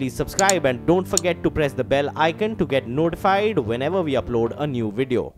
please subscribe and don't forget to press the bell icon to get notified whenever we upload a new video.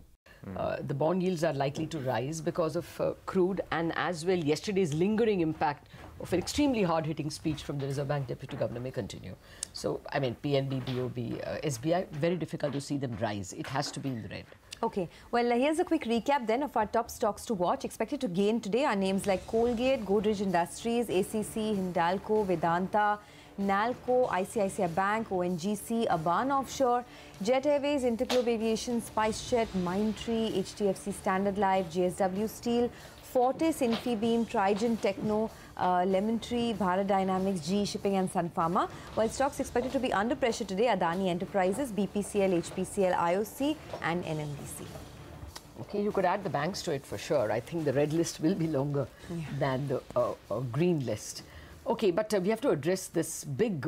The bond yields are likely to rise because of crude and as well yesterday's lingering impact of an extremely hard-hitting speech from the Reserve Bank Deputy Governor may continue. So, I mean, PNB, BOB, SBI, very difficult to see them rise. It has to be in the red. Okay, well, here's a quick recap then of our top stocks to watch. Expected to gain today are names like Colgate, Godrej Industries, ACC, Hindalco, Vedanta, Nalco, ICICI Bank, ONGC, Aban Offshore, Jet Airways, Interglobe Aviation, SpiceJet, Mindtree, HDFC Standard Life, JSW Steel, Fortis, Infibeam, Trigen Techno, Lemon Tree, Bharat Dynamics, GE Shipping and Sun Pharma. While stocks expected to be under pressure today, Adani Enterprises, BPCL, HPCL, IOC and NMDC. Okay, you could add the banks to it for sure. I think the red list will be longer than the green list. Okay, but we have to address this big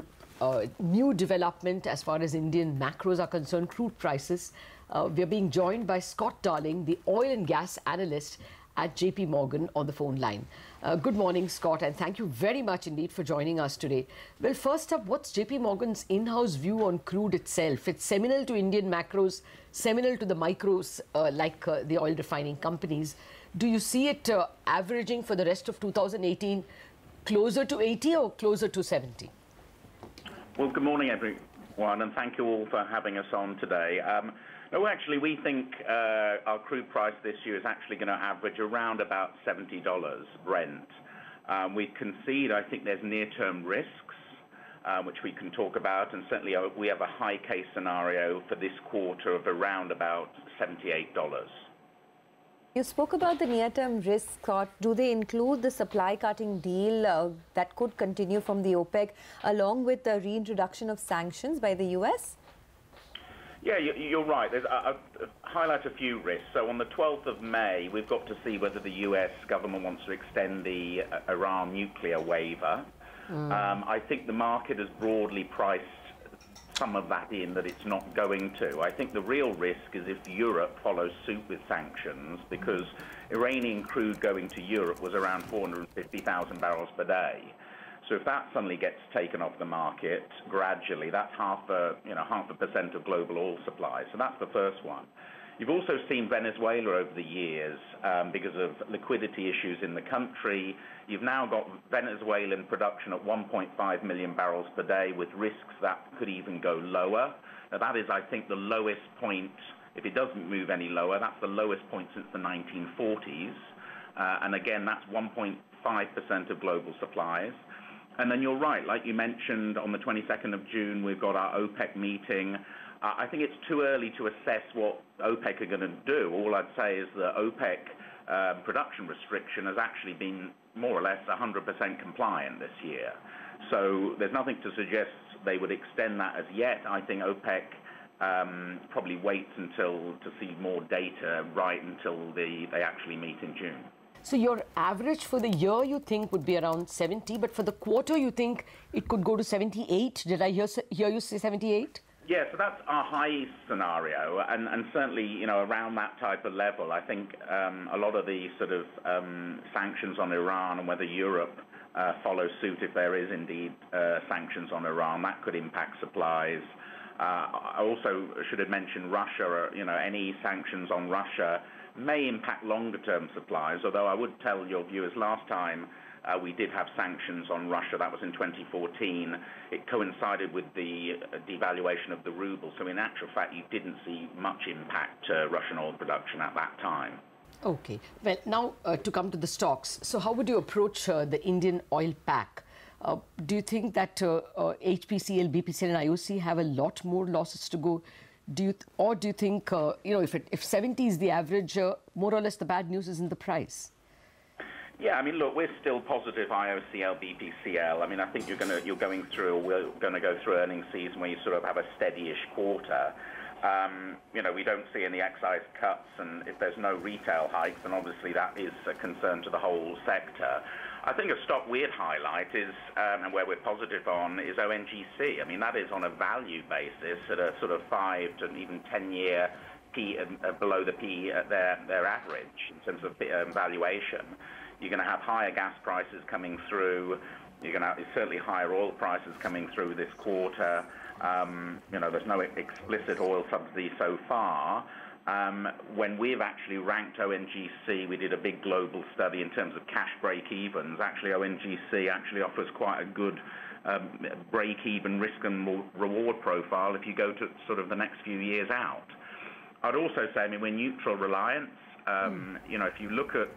new development as far as Indian macros are concerned, crude prices. We are being joined by Scott Darling, the oil and gas analyst at JP Morgan on the phone line. Good morning, Scott, and thank you very much indeed for joining us today. Well, first up, what's JP Morgan's in-house view on crude itself? It's seminal to Indian macros, seminal to the micros like the oil refining companies. Do you see it averaging for the rest of 2018 closer to 80 or closer to 70? Well, good morning, everyone, and thank you all for having us on today. No, actually, we think our crude price this year is actually going to average around about $70 Brent. We concede, I think there's near-term risks, which we can talk about, and certainly we have a high case scenario for this quarter of around about $78. You spoke about the near-term risks, Scott. Do they include the supply-cutting deal that could continue from the OPEC, along with the reintroduction of sanctions by the US? Yeah, you're right. I'll highlight a few risks. So on the 12th of May, we've got to see whether the US government wants to extend the Iran nuclear waiver. I think the market has broadly priced some of that in, that it's not going to. I think the real risk is if Europe follows suit with sanctions, because Iranian crude going to Europe was around 450,000 barrels per day. So if that suddenly gets taken off the market gradually, that's half a percent of global oil supply. So that's the first one. You've also seen Venezuela over the years because of liquidity issues in the country. You've now got Venezuelan production at 1.5 million barrels per day, with risks that could even go lower. Now, that is, I think, the lowest point. If it doesn't move any lower, that's the lowest point since the 1940s. And again, that's 1.5% of global supplies. And then you're right, like you mentioned, on the 22nd of June, we've got our OPEC meeting. I think it's too early to assess what OPEC are going to do. All I'd say is that OPEC production restriction has actually been more or less 100% compliant this year. So there's nothing to suggest they would extend that as yet. I think OPEC probably waits to see more data right until they actually meet in June. So your average for the year, you think, would be around 70, but for the quarter, you think it could go to 78? Did I hear you say 78? Yeah, so that's our high scenario, and certainly, around that type of level, I think a lot of the sort of sanctions on Iran and whether Europe follows suit, if there is indeed sanctions on Iran, that could impact supplies. I also should have mentioned Russia. Any sanctions on Russia may impact longer-term supplies, although I would tell your viewers last time we did have sanctions on Russia. That was in 2014. It coincided with the devaluation of the ruble. So in actual fact, you didn't see much impact to Russian oil production at that time. Okay. Well, now to come to the stocks. So how would you approach the Indian oil pack? Do you think that HPCL, BPCL and IOC have a lot more losses to go? Do you think, if 70 is the average, more or less the bad news is in the price? Yeah, I mean, look, we're still positive IOCL, BPCL. I mean, I think we're going to go through earnings season where you sort of have a steady-ish quarter. We don't see any excise cuts, and if there's no retail hikes, then obviously that is a concern to the whole sector. I think a stock we'd highlight is, and where we're positive on, is ONGC. I mean, that is on a value basis at a sort of 5 to even 10-year P below the P at their average in terms of valuation. You're going to have higher gas prices coming through. You're going to certainly higher oil prices coming through this quarter. There's no explicit oil subsidy so far. When we've actually ranked ONGC, we did a big global study in terms of cash break-evens. Actually, ONGC actually offers quite a good break-even risk and reward profile if you go to sort of the next few years out. I'd also say, we're neutral reliance. If you look at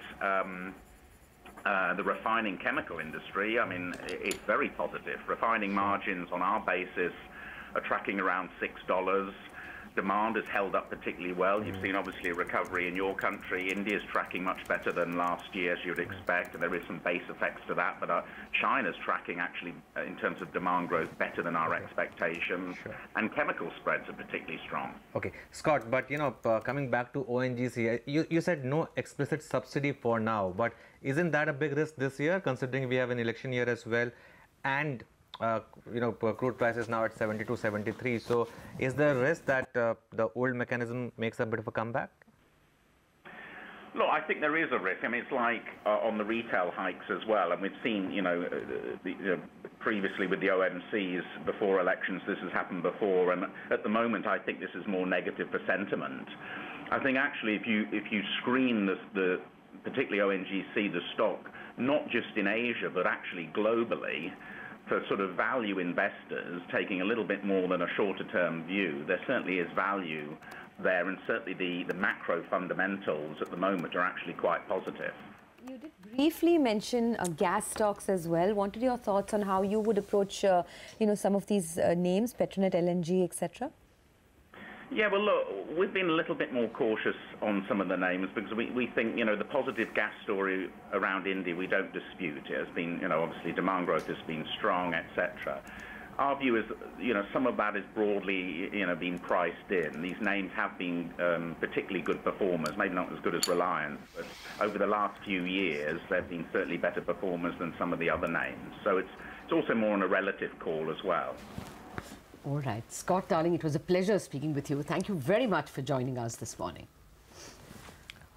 the refining chemical industry, it's very positive. Refining margins on our basis are tracking around $6. Demand has held up particularly well. You've seen, obviously, a recovery in your country. India's tracking much better than last year, as you'd expect, and there is some base effects to that. But China's tracking, actually, in terms of demand growth, better than our expectations. Sure. And chemical spreads are particularly strong. Okay, Scott, but, coming back to ONGC, you said no explicit subsidy for now, but isn't that a big risk this year, considering we have an election year as well, and crude prices now at 72, 73. So is there a risk that the old mechanism makes a bit of a comeback? Look, I think there is a risk. It's like on the retail hikes as well. And we've seen, previously with the OMCs before elections, this has happened before. And at the moment, I think this is more negative for sentiment. I think actually if you screen the particularly ONGC, the stock, not just in Asia, but actually globally, for sort of value investors taking a little bit more than a shorter-term view, there certainly is value there, and certainly the macro fundamentals at the moment are actually quite positive. You did briefly mention gas stocks as well. Wanted your thoughts on how you would approach, some of these names, Petronet, LNG, etc. Yeah, well, look, we've been a little bit more cautious on some of the names because we think, the positive gas story around India, we don't dispute. It has been, obviously demand growth has been strong, etc. Our view is, some of that is broadly, being priced in. These names have been particularly good performers, maybe not as good as Reliance, but over the last few years, they've been certainly better performers than some of the other names. So it's also more on a relative call as well. All right. Scott Darling, it was a pleasure speaking with you. Thank you very much for joining us this morning.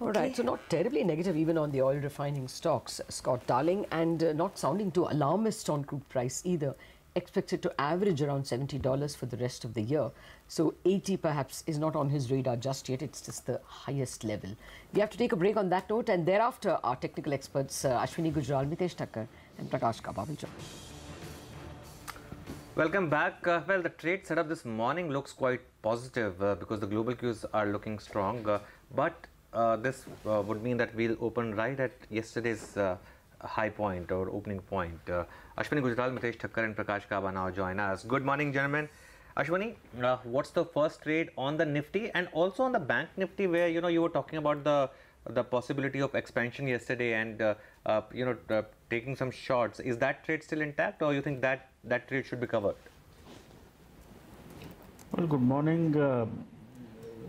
All right, so not terribly negative even on the oil refining stocks, Scott Darling, and not sounding too alarmist on crude price either. Expected to average around $70 for the rest of the year. So 80 perhaps is not on his radar just yet. It's just the highest level. We have to take a break on that note, and thereafter our technical experts Ashwini Gujral, Mitesh Thakkar and Prakash Kaba will join. Welcome back. Well, the trade setup this morning looks quite positive because the global cues are looking strong. But this would mean that we'll open right at yesterday's high point or opening point. Ashwini Gujral, Mitesh Thakkar and Prakash Kaba now join us. Good morning, gentlemen. Ashwini, what's the first trade on the Nifty and also on the Bank Nifty, where you were talking about the possibility of expansion yesterday and taking some shorts? Is that trade still intact, or you think that trade should be covered? Well, good morning.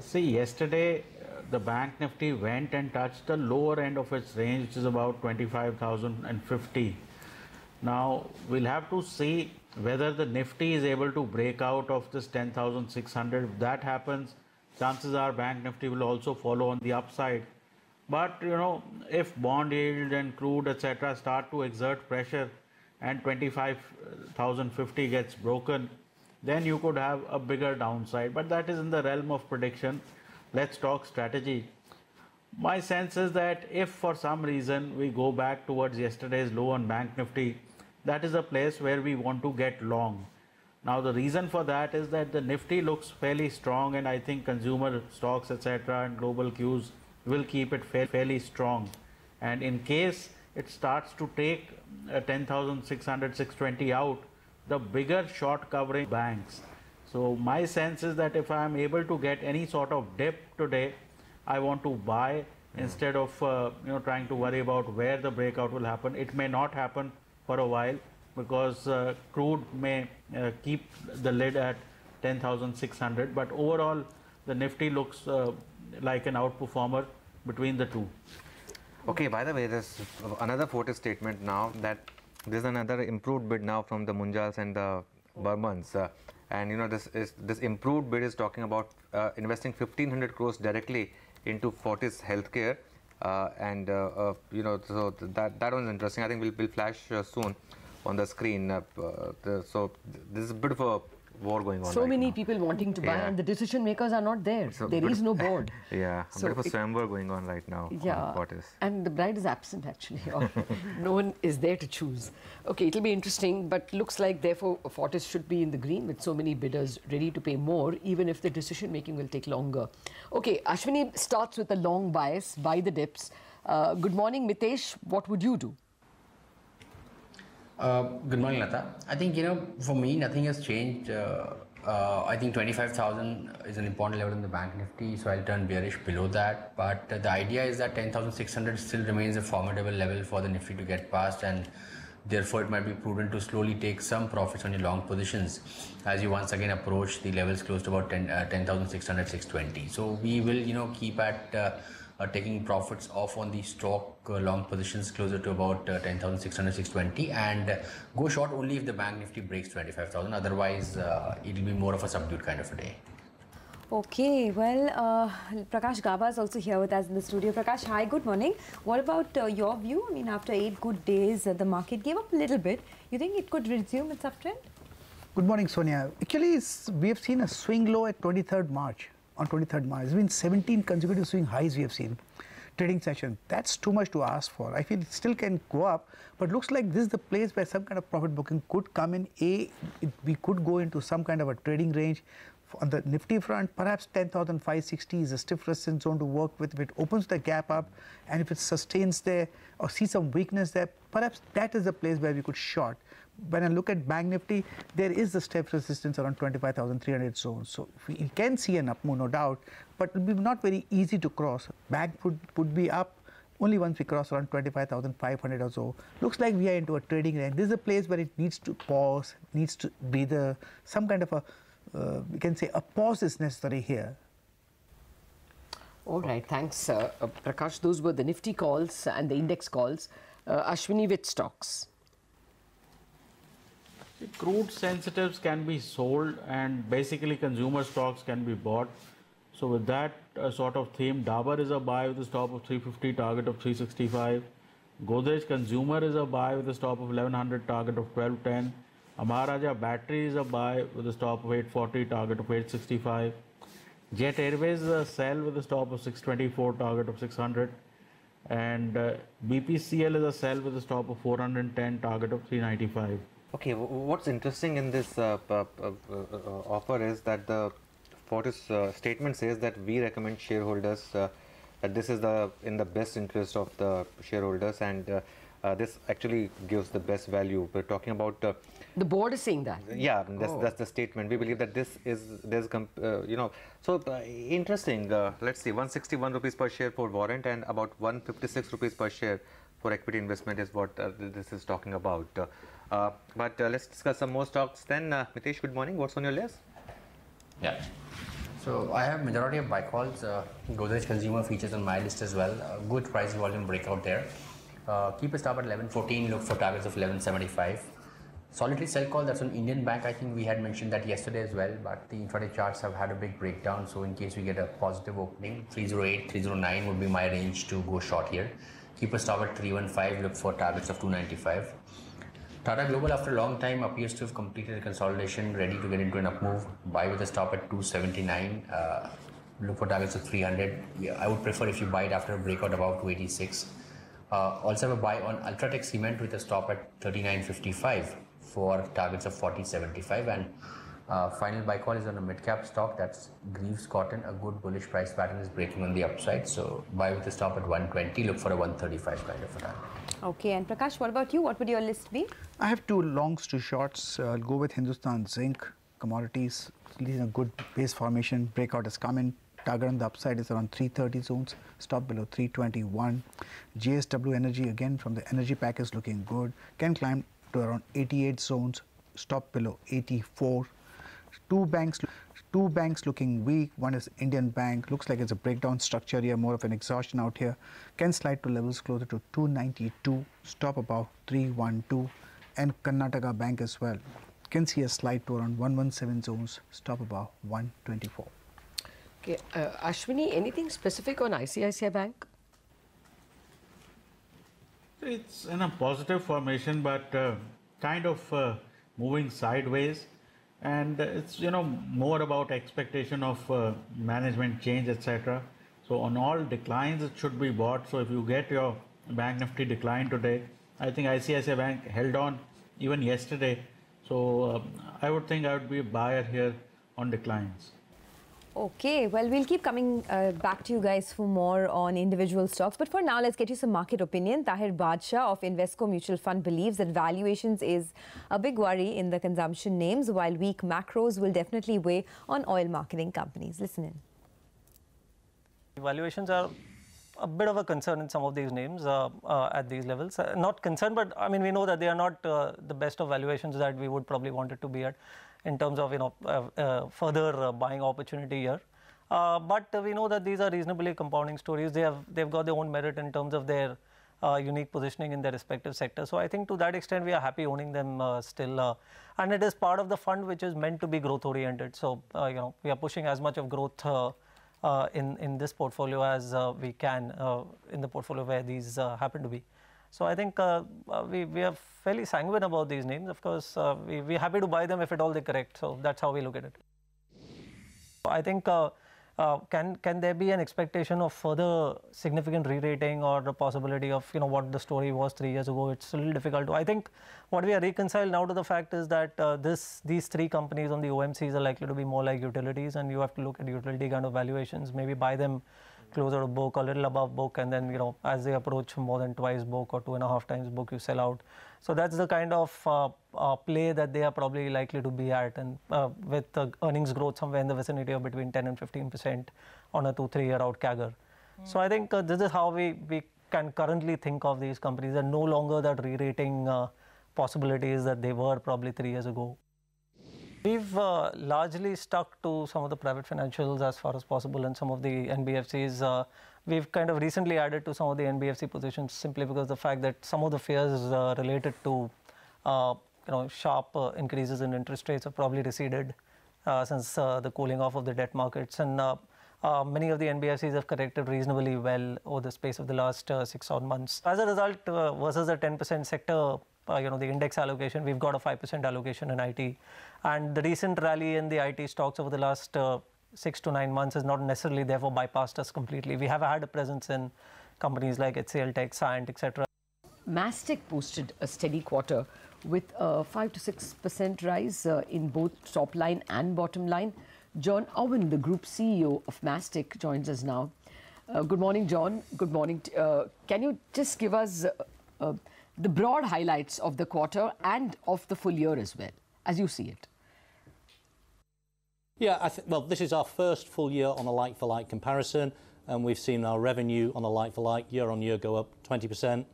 See, yesterday the Bank Nifty went and touched the lower end of its range, which is about 25,050. Now we'll have to see whether the Nifty is able to break out of this 10,600. If that happens, chances are Bank Nifty will also follow on the upside. But if bond yield and crude etc. start to exert pressure and 25,050 gets broken, then you could have a bigger downside. But that is in the realm of prediction. Let's talk strategy. My sense is that if for some reason we go back towards yesterday's low on Bank Nifty, that is a place where we want to get long. Now the reason for that is that the Nifty looks fairly strong, and I think consumer stocks etc. and global cues will keep it fairly strong. And in case it starts to take 10,600, 620 out, the bigger short covering banks. So my sense is that if I am able to get any sort of dip today, I want to buy instead of trying to worry about where the breakout will happen. It may not happen for a while because crude may keep the lid at 10,600, but overall the Nifty looks like an outperformer between the two. Okay, by the way, there's another Fortis statement now that there's another improved bid now from the Munjals and the Burmans. And this improved bid is talking about investing 1,500 crores directly into Fortis Healthcare. So that one's interesting. I think we'll flash soon. on the screen. So this is a bit of a war going on. So right many now. people wanting to buy, Yeah. and the decision makers are not there. So There is no board. Yeah, a So bit of a it- swamber going on right now. Yeah, On Fortis. and the bride is absent actually. Or no one is there to choose. Okay, it'll be interesting, but looks like therefore Fortis should be in the green with so many bidders ready to pay more, even if the decision making will take longer. Okay, Ashwini starts with a long bias, buy the dips. Good morning, Mitesh. What would you do? Good morning, Lata. I think, for me, nothing has changed. I think 25,000 is an important level in the bank nifty, so I'll turn bearish below that. But the idea is that 10,600 still remains a formidable level for the nifty to get past, and therefore it might be prudent to slowly take some profits on your long positions as you once again approach the levels close to about 10,600, 620. So we will, keep at taking profits off on the stock long positions closer to about 10,600, 620, and go short only if the bank nifty breaks 25,000. Otherwise, it will be more of a subdued kind of a day. Okay, well, Prakash Gaba is also here with us in the studio. Prakash, hi, good morning. What about your view? I mean, after 8 good days, the market gave up a little bit. You think it could resume its uptrend? Good morning, Sonia. Actually, we have seen a swing low at 23rd March. On 23rd March, it's been 17 consecutive swing highs we have seen. Trading session, that's too much to ask for. I feel it still can go up, but looks like this is the place where some kind of profit booking could come in. We could go into some kind of a trading range. On the Nifty front, perhaps 10,560 is a stiff resistance zone to work with. If it opens the gap up and if it sustains there or see some weakness there, perhaps that is the place where we could short. When I look at Bank Nifty, there is the stiff resistance around 25,300 zone. So we can see an up move, no doubt, but it will be not very easy to cross. Bank would be up only once we cross around 25,500 or so. Looks like we are into a trading range. This is a place where it needs to pause, needs to breathe. Some kind of a we can say a pause is necessary here. All right, thanks, Prakash. Those were the Nifty calls and the index calls. Ashwini with stocks. Crude sensitives can be sold and basically consumer stocks can be bought. So with that sort of theme, Dabur is a buy with a stop of 350, target of 365. Godrej Consumer is a buy with a stop of 1100, target of 1210. Amara Battery is a buy with a stop of 840, target of 865. Jet Airways is a sell with a stop of 624, target of 600. And BPCL is a sell with a stop of 410, target of 395. Okay, what's interesting in this offer is that the Fortis statement says that we recommend shareholders that this is in the best interest of the shareholders, and this actually gives the best value. We're talking about The board is saying that. yeah, that's the statement. We believe that interesting. Let's see, 161 rupees per share for warrant and about 156 rupees per share for equity investment is what this is talking about. But let's discuss some more stocks then. Mitesh, good morning. What's on your list? Yeah. So I have majority of buy calls. Godrej Consumer features on my list as well. Good price volume breakout there. Keep a stop at 1114. Look for targets of 1175. Solitary sell call, that's on Indian Bank. I think we had mentioned that yesterday as well, but the intraday charts have had a big breakdown. So in case we get a positive opening, 308, 309 would be my range to go short here. Keep a stop at 315. Look for targets of 295. Tata Global, after a long time, appears to have completed a consolidation, ready to get into an up move. Buy with a stop at 279. Look for targets of 300. Yeah, I would prefer if you buy it after a breakout above 286. Also have a buy on Ultratech Cement with a stop at 39.55 for targets of 40.75. And final buy call is on a mid-cap stock, that's Greaves Cotton. A good bullish price pattern is breaking on the upside. So buy with a stop at 120. Look for a 135 kind of a target. Okay, and Prakash, what about you? What would your list be? I have two longs, two shorts. I'll go with Hindustan Zinc commodities. It's a good base formation. Breakout has come in. Target on the upside is around 330 zones. Stop below 321. JSW Energy, again from the energy pack, is looking good. Can climb to around 88 zones. Stop below 84. Two banks looking weak. One is Indian Bank. Looks like it's a breakdown structure here, more of an exhaustion out here. Can slide to levels closer to 292. Stop about 312. And Karnataka Bank as well. Can see a slide to around 117 zones. Stop about 124. Okay, Ashwini, anything specific on ICICI Bank? It's in a positive formation, but kind of moving sideways, and it's more about expectation of management change, etc. So on all declines, it should be bought. So if you get your Bank Nifty decline today, I think ICICI Bank held on even yesterday. So I would think I would be a buyer here on declines. Okay, well, we'll keep coming back to you guys for more on individual stocks. But for now, let's get you some market opinion. Tahir Badshah of Invesco Mutual Fund believes that valuations is a big worry in the consumption names, while weak macros will definitely weigh on oil marketing companies. Listen in. Valuations are a bit of a concern in some of these names at these levels. Not concern, but I mean, we know that they are not the best of valuations that we would probably want it to be at in terms of further buying opportunity here. But we know that these are reasonably compounding stories. They've got their own merit in terms of their unique positioning in their respective sectors. So I think to that extent we are happy owning them still, and it is part of the fund which is meant to be growth oriented. So we are pushing as much of growth in this portfolio as we can in the portfolio where these happen to be. So I think we are fairly sanguine about these names. Of course, we're happy to buy them if at all they correct. So that's how we look at it. I think can there be an expectation of further significant re-rating or the possibility of what the story was 3 years ago? It's a little difficult to. I think what we are reconciled now to the fact is that these three companies on the OMCs are likely to be more like utilities, and you have to look at utility kind of valuations, maybe buy them closer to book, a little above book, and then as they approach more than twice book or 2.5 times book, you sell out. So that's the kind of play that they are probably likely to be at, and with earnings growth somewhere in the vicinity of between 10 and 15% on a 2-3 year out CAGR. So I think this is how we can currently think of these companies. They're no longer that re-rating possibilities that they were probably 3 years ago. We've largely stuck to some of the private financials as far as possible, and some of the NBFCs. We've kind of recently added to some of the NBFC positions simply because the fact that some of the fears related to sharp increases in interest rates have probably receded since the cooling off of the debt markets, and many of the NBFCs have corrected reasonably well over the space of the last 6 odd months. As a result, versus a 10% sector, the index allocation, we've got a 5% allocation in IT, and the recent rally in the IT stocks over the last 6 to 9 months has not necessarily therefore bypassed us completely. We have had a presence in companies like HCL Tech, Cyient, etc. Mastek posted a steady quarter with a 5 to 6% rise in both top line and bottom line. John Owen, the group CEO of Mastek, joins us now. Good morning, John. Good morning. Can you just give us the broad highlights of the quarter and of the full year as well, as you see it? Yeah, well, this is our first full year on a like-for-like comparison, and we've seen our revenue on a like-for-like year-on-year go up 20%.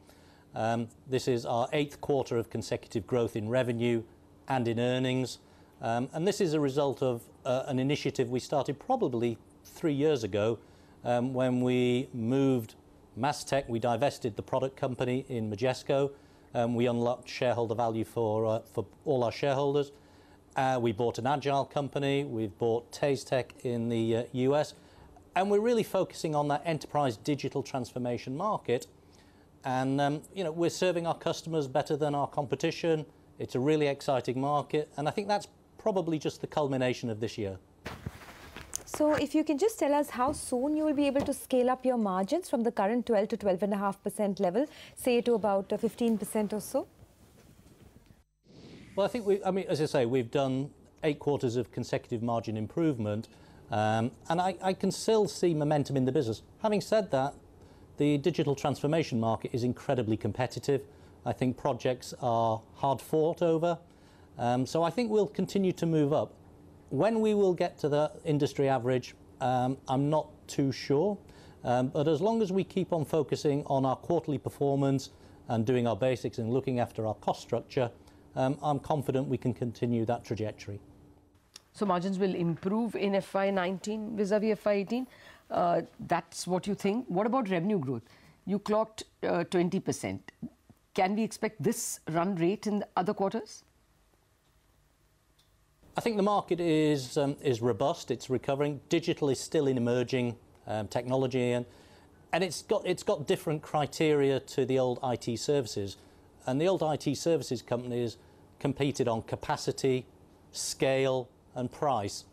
This is our 8th quarter of consecutive growth in revenue and in earnings, and this is a result of an initiative we started probably 3 years ago when we moved Mastek. We divested the product company in Majesco. We unlocked shareholder value for all our shareholders. We bought an agile company. We've bought Tasetech in the US, and we're really focusing on that enterprise digital transformation market. And we're serving our customers better than our competition. It's a really exciting market, and I think that's probably just the culmination of this year. So if you can just tell us how soon you will be able to scale up your margins from the current 12 to 12.5% level, say to about 15% or so? Well, I think as I say, we've done 8 quarters of consecutive margin improvement, and I can still see momentum in the business. Having said that, the digital transformation market is incredibly competitive. I think projects are hard fought over, so I think we'll continue to move up. When we will get to the industry average, I'm not too sure, but as long as we keep on focusing on our quarterly performance and doing our basics and looking after our cost structure, I'm confident we can continue that trajectory. So margins will improve in FY19 vis-a-vis FY18. That's what you think. What about revenue growth? You clocked 20%. Can we expect this run rate in the other quarters? I think the market is robust. It's recovering. Digital is still in emerging technology, and it's got different criteria to the old IT services. And the old IT services companies competed on capacity, scale and price.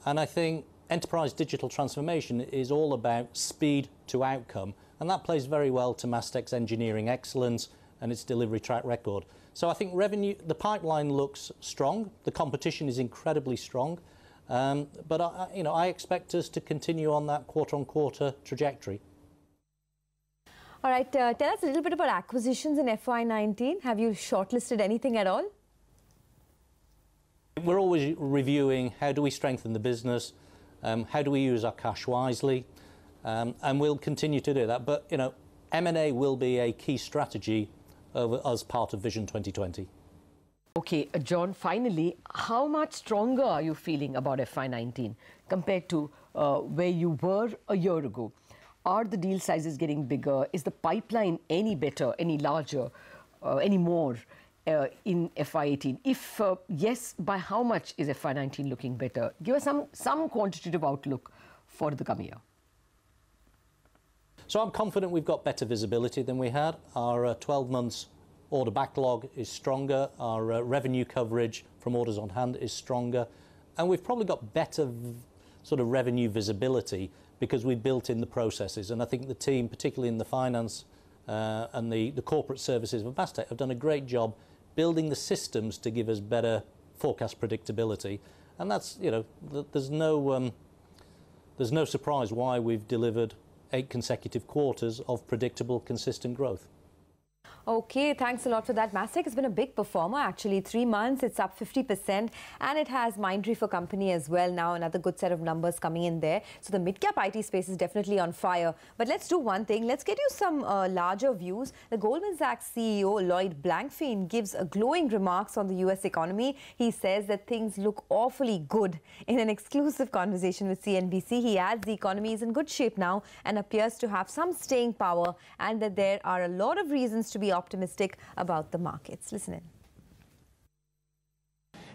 And I think enterprise digital transformation is all about speed to outcome, and that plays very well to Mastec's engineering excellence and its delivery track record. So I think revenue, the pipeline looks strong, the competition is incredibly strong, but I expect us to continue on that quarter-on-quarter trajectory. All right, tell us a little bit about acquisitions in FY19. Have you shortlisted anything at all? We're always reviewing how do we strengthen the business, how do we use our cash wisely, and we'll continue to do that. But, M&A will be a key strategy as part of Vision 2020. Okay, John, finally, how much stronger are you feeling about FY19 compared to where you were a year ago? Are the deal sizes getting bigger? Is the pipeline any better, any larger, any more in FY18? If yes, by how much is FY19 looking better? Give us some quantitative outlook for the coming year. So I'm confident we've got better visibility than we had. Our 12 months order backlog is stronger. Our revenue coverage from orders on hand is stronger. And we've probably got better sort of revenue visibility because we've built in the processes. And I think the team, particularly in the finance and the corporate services of Mastec, have done a great job building the systems to give us better forecast predictability. And that's, there's no surprise why we've delivered 8 consecutive quarters of predictable, consistent growth. Okay, thanks a lot for that. Mastec has been a big performer, actually. 3 months, it's up 50%, and it has Mindtree for Company as well now, another good set of numbers coming in there. So the mid-cap IT space is definitely on fire. But let's do one thing. Let's get you some larger views. The Goldman Sachs CEO, Lloyd Blankfein, gives glowing remarks on the US economy. He says that things look awfully good. In an exclusive conversation with CNBC, he adds the economy is in good shape now and appears to have some staying power, and that there are a lot of reasons to be optimistic about the markets. Listen in.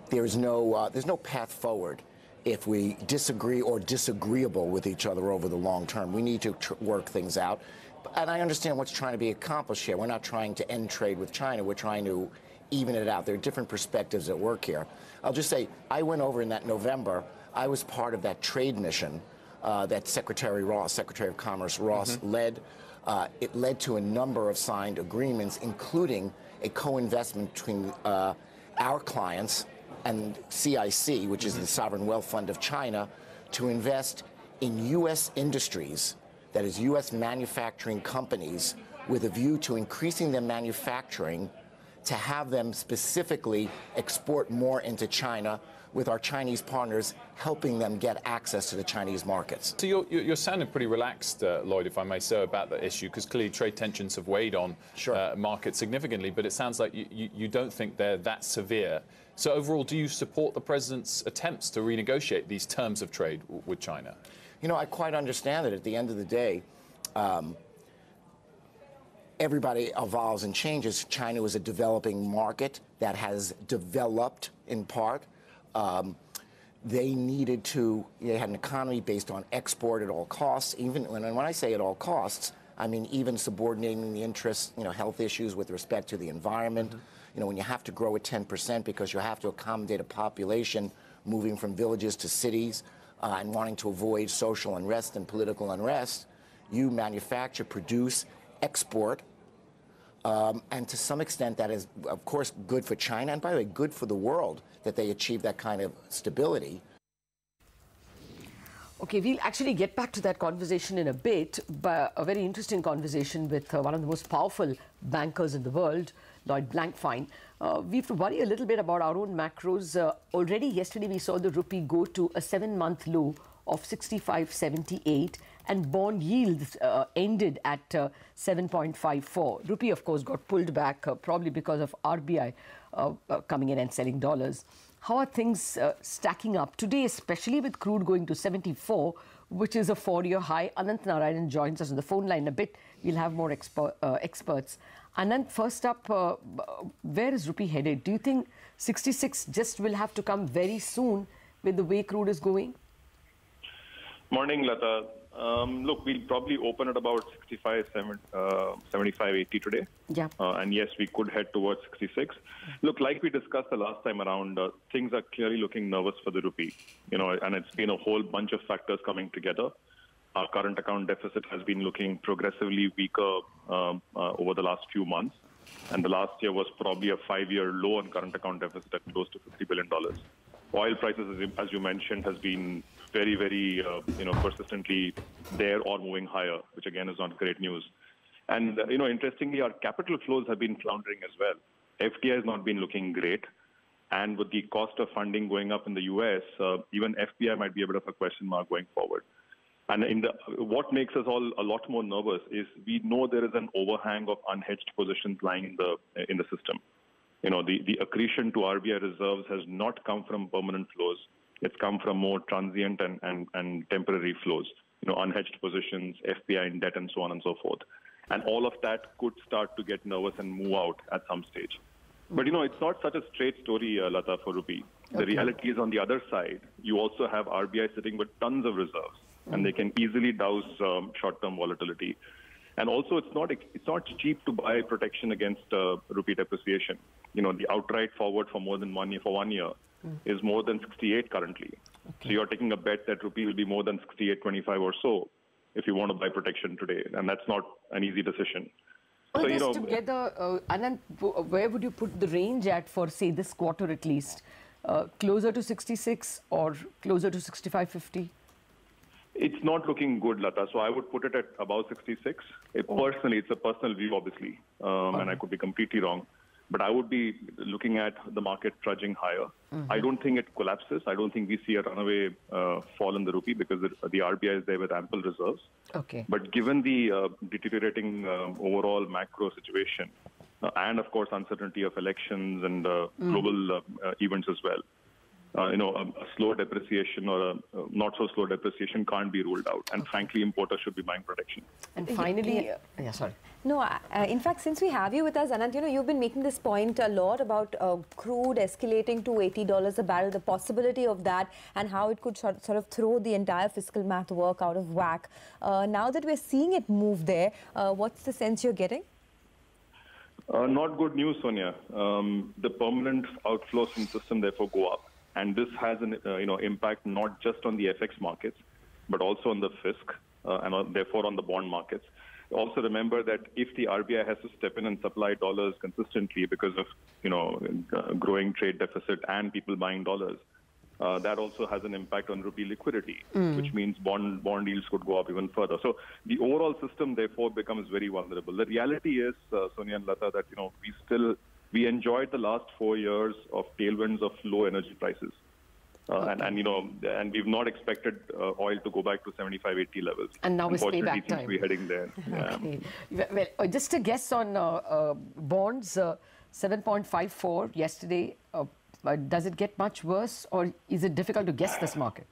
There's no path forward if we disagree or disagreeable with each other over the long term. We need to work things out. And I understand what's trying to be accomplished here. We're not trying to end trade with China. We're trying to even it out. There are different perspectives at work here. I'll just say, I went over in that November. I was part of that trade mission that Secretary of Commerce Ross led. It led to a number of signed agreements, including a co-investment between our clients and CIC, which is the Sovereign Wealth Fund of China, to invest in U.S. industries, that is U.S. manufacturing companies, with a view to increasing their manufacturing to have them specifically export more into China, with our Chinese partners helping them get access to the Chinese markets. So you're sounding pretty relaxed, Lloyd, if I may say, about that issue, because clearly trade tensions have weighed on markets significantly, but it sounds like you don't think they're that severe. So overall, do you support the President's attempts to renegotiate these terms of trade with China? I quite understand that at the end of the day, everybody evolves and changes. China is a developing market that has developed in part. They had an economy based on export at all costs. Even when I say at all costs, I mean even subordinating the interests, health issues with respect to the environment. When you have to grow at 10% because you have to accommodate a population moving from villages to cities and wanting to avoid social unrest and political unrest, you manufacture, produce, export. And to some extent, that is, of course, good for China, and by the way, good for the world that they achieve that kind of stability. Okay, we'll actually get back to that conversation in a bit, but a very interesting conversation with one of the most powerful bankers in the world, Lloyd Blankfein. We have to worry a little bit about our own macros. Already yesterday, we saw the rupee go to a 7-month low of 65.78, and bond yields ended at 7.54. Rupee, of course, got pulled back, probably because of RBI coming in and selling dollars. How are things stacking up today, especially with crude going to 74, which is a 4-year high? Anant Narayanan joins us on the phone line in a bit. We'll have more experts. Anant, first up, where is rupee headed? Do you think 66 just will have to come very soon with the way crude is going? Morning, Lata. Look, we'll probably open at about 65, 75, 80 today. Yeah. And yes, we could head towards 66. Look, like we discussed the last time around, things are clearly looking nervous for the rupee. And it's been a whole bunch of factors coming together. Our current account deficit has been looking progressively weaker over the last few months. And the last year was probably a 5-year low on current account deficit at close to $50 billion. Oil prices, as you mentioned, has been very, very, persistently there or moving higher, which again is not great news. And, interestingly, our capital flows have been floundering as well. FDI has not been looking great. And with the cost of funding going up in the US, even FPI might be a bit of a question mark going forward. And what makes us all a lot more nervous is we know there is an overhang of unhedged positions lying in the system. The accretion to RBI reserves has not come from permanent flows. It's come from more transient and temporary flows, unhedged positions, FPI in debt, and so on and so forth. And all of that could start to get nervous and move out at some stage. But, it's not such a straight story, Lata, for rupee. The reality is on the other side, you also have RBI sitting with tons of reserves, and they can easily douse short-term volatility. And also, it's not cheap to buy protection against rupee depreciation. The outright forward for more than 1 year, for 1 year is more than 68 currently. So you're taking a bet that rupee will be more than 68.25 or so if you want to buy protection today, and that's not an easy decision. All this together, Anand, where would you put the range at for, say, this quarter at least? Closer to 66 or closer to 65.50? It's not looking good, Lata. So I would put it at about 66. Personally, it's a personal view, obviously, and I could be completely wrong. But I would be looking at the market trudging higher. I don't think it collapses. I don't think we see a runaway fall in the rupee because the RBI is there with ample reserves. Okay. But given the deteriorating overall macro situation, and of course uncertainty of elections and global events as well, a slow depreciation or a not so slow depreciation can't be ruled out. And frankly, importers should be buying protection. And finally, sorry. No, in fact, since we have you with us, Anand, you've been making this point a lot about crude escalating to $80 a barrel, the possibility of that, and how it could sort of throw the entire fiscal math work out of whack. Now that we're seeing it move there, what's the sense you're getting? Not good news, Sonia. The permanent outflows from the system therefore go up. And this has an impact not just on the FX markets, but also on the fisc and therefore on the bond markets. Also remember that if the RBI has to step in and supply dollars consistently because of growing trade deficit and people buying dollars, that also has an impact on rupee liquidity, which means bond yields could go up even further. So the overall system therefore becomes very vulnerable. The reality is, Sonia and Lata, that we enjoyed the last 4 years of tailwinds of low energy prices. And we've not expected oil to go back to 75, 80 levels. And now it's payback time. We're heading there. Okay. Well, just a guess on bonds, 7.54 yesterday. Does it get much worse, or is it difficult to guess this market?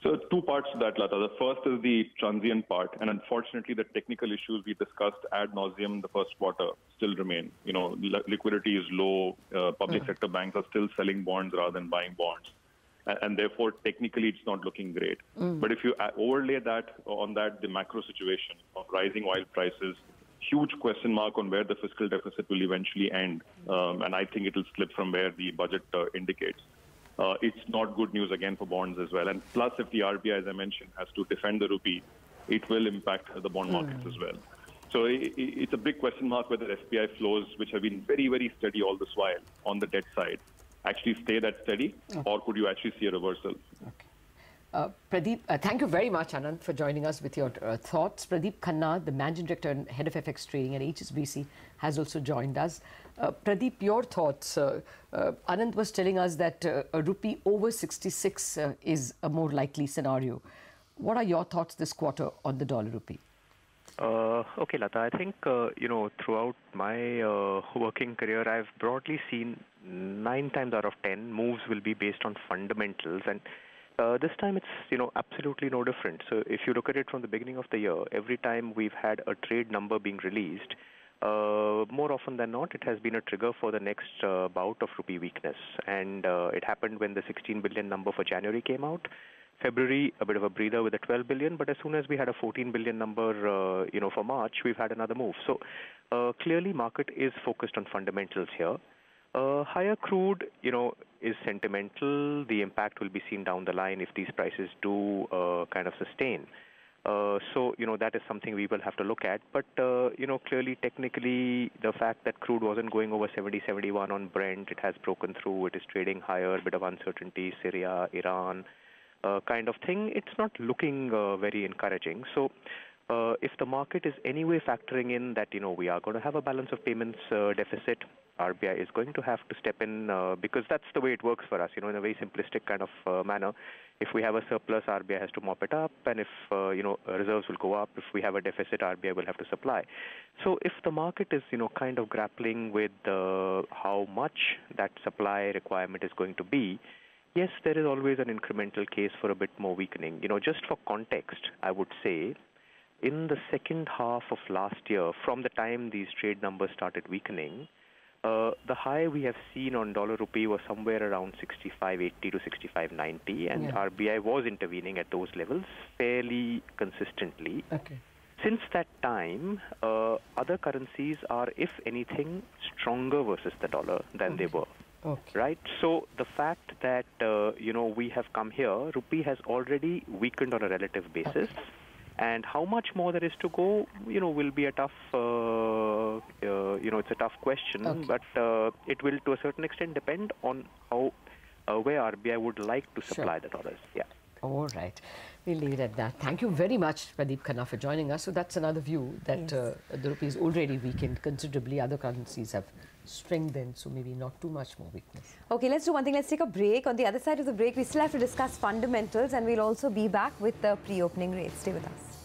So two parts to that, Lata. The first is the transient part, and unfortunately the technical issues we discussed ad nauseum in the first quarter still remain. Liquidity is low, public sector banks are still selling bonds rather than buying bonds, and therefore technically it's not looking great. But if you overlay the macro situation of rising oil prices, huge question mark on where the fiscal deficit will eventually end, and I think it will slip from where the budget indicates. It's not good news again for bonds as well. And plus, if the RBI, as I mentioned, has to defend the rupee, it will impact the bond markets as well. So it's a big question mark whether FPI flows, which have been very, very steady all this while on the debt side, actually stay that steady, or could you actually see a reversal? Okay. Pradeep, thank you very much, Anand, for joining us with your thoughts. Pradeep Khanna, the Managing Director and Head of FX Trading at HSBC, has also joined us. Pradeep, your thoughts. Anand was telling us that a rupee over 66 is a more likely scenario. What are your thoughts this quarter on the dollar rupee? Okay, Lata, I think, throughout my working career, I've broadly seen 9 times out of 10 moves will be based on fundamentals. And this time it's, absolutely no different. So if you look at it from the beginning of the year, every time we've had a trade number being released, more often than not, it has been a trigger for the next bout of rupee weakness. And it happened when the 16 billion number for January came out. February, a bit of a breather with a 12 billion, but as soon as we had a 14 billion number, for March, we've had another move. So clearly, market is focused on fundamentals here. Higher crude, is sentimental. The impact will be seen down the line if these prices do kind of sustain. So, that is something we will have to look at. But, clearly, technically, the fact that crude wasn't going over 70, 71 on Brent, it has broken through. It is trading higher, a bit of uncertainty, Syria, Iran, kind of thing. It's not looking very encouraging. So, if the market is anyway factoring in that, we are going to have a balance of payments deficit, RBI is going to have to step in because that's the way it works for us, in a very simplistic kind of manner. If we have a surplus, RBI has to mop it up, and if, reserves will go up. If we have a deficit, RBI will have to supply. So if the market is, kind of grappling with how much that supply requirement is going to be, yes, there is always an incremental case for a bit more weakening. Just for context, I would say, in the second half of last year, from the time these trade numbers started weakening, the high we have seen on dollar rupee was somewhere around 65.80 to 65.90, and RBI was intervening at those levels fairly consistently. Okay. Since that time, other currencies are, if anything, stronger versus the dollar than they were. Okay. Right? So the fact that, we have come here, rupee has already weakened on a relative basis. And how much more there is to go, will be a tough, it's a tough question. But it will, to a certain extent, depend on how, where RBI would like to supply the dollars. Yeah. All right. We'll leave it at that. Thank you very much, Pradeep Khanna, for joining us. So that's another view that the rupee is already weakened considerably. Other currencies have strengthened, so maybe not too much more weakness. Okay, let's do one thing. Let's take a break. On the other side of the break, we still have to discuss fundamentals, and we'll also be back with the pre-opening rates. Stay with us.